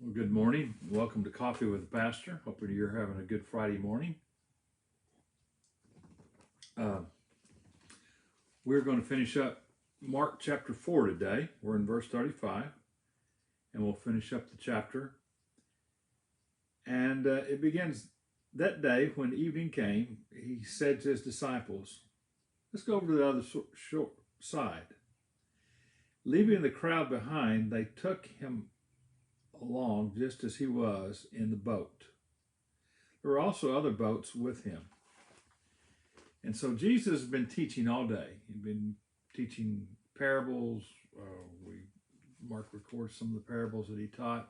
Well, good morning. Welcome to Coffee with the Pastor. Hoping you're having a good Friday morning. Uh, we're going to finish up Mark chapter 4 today. We're in verse 35, and we'll finish up the chapter. And it begins, that day when evening came, he said to his disciples, let's go over to the other shore side. Leaving the crowd behind, they took him along just as he was in the boat. There were also other boats with him. And so Jesus has been teaching all day. He's been teaching parables. Mark records some of the parables that he taught.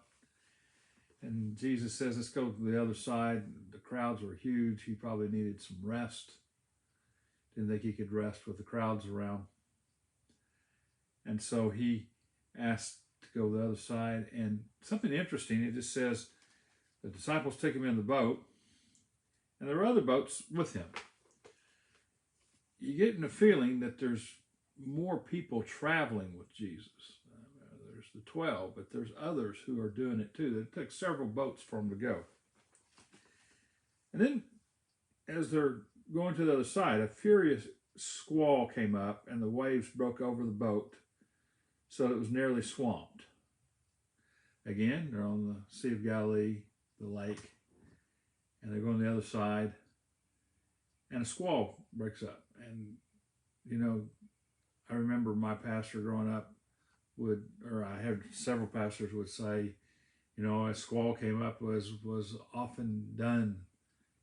And Jesus says, let's go to the other side. The crowds were huge. He probably needed some rest. Didn't think he could rest with the crowds around. And so he asked to go to the other side. And something interesting, it just says the disciples took him in the boat, and there were other boats with him. You're getting a feeling that there's more people traveling with Jesus. There's the 12, but there's others who are doing it too. It took several boats for them to go. And then as they're going to the other side, a furious squall came up and the waves broke over the boat so that it was nearly swamped. Again, they're on the Sea of Galilee, the lake, and they're going to the other side, and a squall breaks up. And, you know, I remember my pastor growing up I had several pastors would say, you know, a squall came up was often done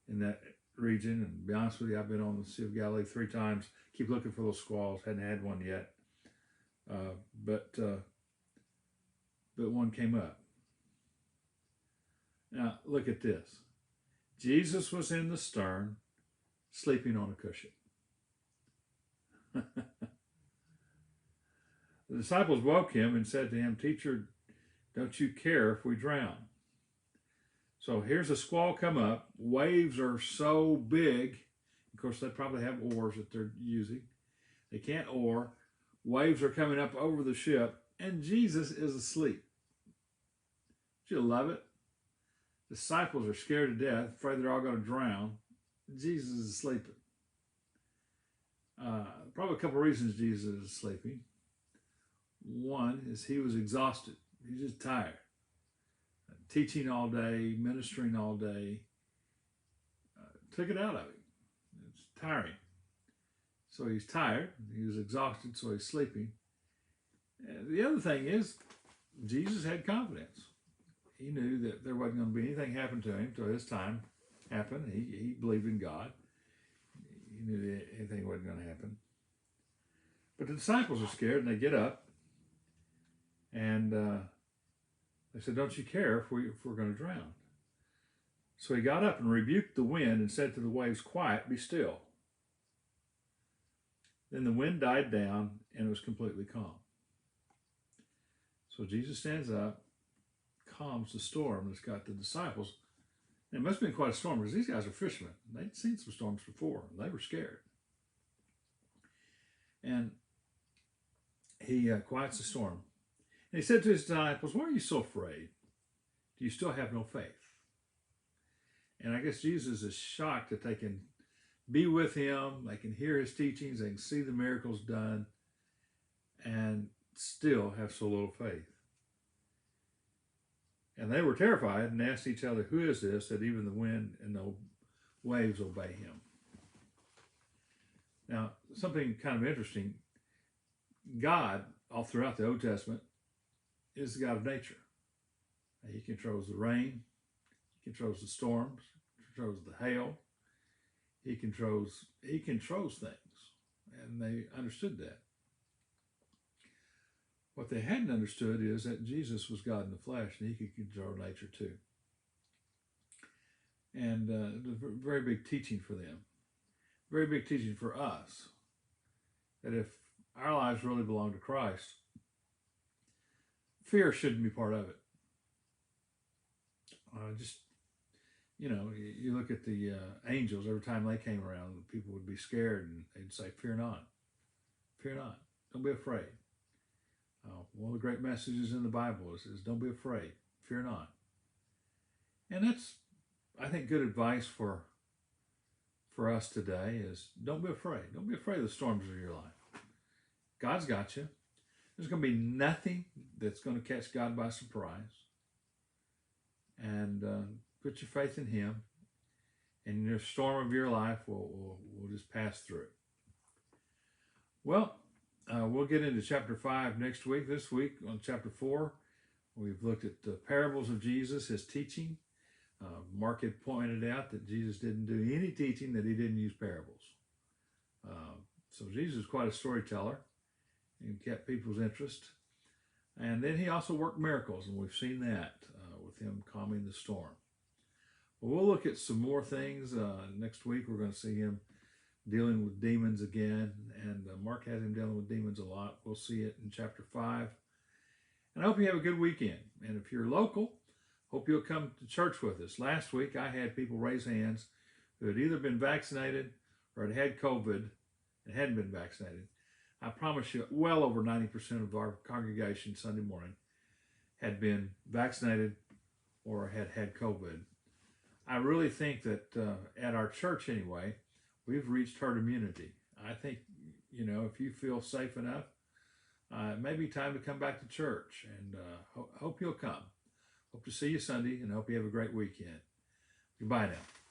in that region. And to be honest with you, I've been on the Sea of Galilee 3 times. Keep looking for those squalls. Hadn't had one yet. But one came up. Now, look at this. Jesus was in the stern, sleeping on a cushion. The disciples woke him and said to him, Teacher, don't you care if we drown? So here's a squall come up. Waves are so big. Of course, they probably have oars that they're using. They can't oar. Waves are coming up over the ship, and Jesus is asleep. Don't you love it? Disciples are scared to death, afraid they're all going to drown. Jesus is sleeping. Probably a couple of reasons Jesus is sleeping. One is he was exhausted. He's just tired. Teaching all day, ministering all day, took it out of him. It's tiring. So he's tired. He was exhausted, so he's sleeping. And the other thing is, Jesus had confidence. He knew that there wasn't going to be anything happen to him until his time happened. He believed in God. He knew that anything wasn't going to happen. But the disciples are scared, and they get up, and they said, don't you care if we're going to drown? So he got up and rebuked the wind and said to the waves, quiet, be still. Then the wind died down, and it was completely calm. So Jesus stands up, calms the storm that's got the disciples. And it must have been quite a storm because these guys are fishermen. They'd seen some storms before. They were scared. And he quiets the storm. And he said to his disciples, why are you so afraid? Do you still have no faith? And I guess Jesus is shocked that they can be with him, they can hear his teachings, they can see the miracles done, and still have so little faith. And they were terrified and asked each other, who is this that even the wind and the waves obey him? Now, something kind of interesting, God, all throughout the Old Testament, is the God of nature. He controls the rain, he controls the storms, he controls the hail, he controls things, and they understood that. What they hadn't understood is that Jesus was God in the flesh, and he could control nature too. And it was a very big teaching for them, very big teaching for us, that if our lives really belong to Christ, fear shouldn't be part of it. You look at the angels, every time they came around, people would be scared and they'd say, fear not, don't be afraid. One of the great messages in the Bible is don't be afraid, fear not. And that's, I think, good advice for us today is don't be afraid. Don't be afraid of the storms of your life. God's got you. There's going to be nothing that's going to catch God by surprise. And put your faith in Him, and your storm of your life will just pass through. Well, we'll get into chapter 5 next week. This week on chapter 4, we've looked at the parables of Jesus, his teaching. Mark had pointed out that Jesus didn't do any teaching that he didn't use parables. So Jesus is quite a storyteller and kept people's interest. And then he also worked miracles, and we've seen that with him calming the storm. Well, we'll look at some more things. Next week, we're going to see him dealing with demons again. And Mark has him dealing with demons a lot. We'll see it in chapter 5. And I hope you have a good weekend. And if you're local, hope you'll come to church with us. Last week, I had people raise hands who had either been vaccinated or had had COVID and hadn't been vaccinated. I promise you, well over 90% of our congregation Sunday morning had been vaccinated or had had COVID. I really think that at our church anyway, we've reached herd immunity. I think, if you feel safe enough, it may be time to come back to church, and hope you'll come. Hope to see you Sunday, and hope you have a great weekend. Goodbye now.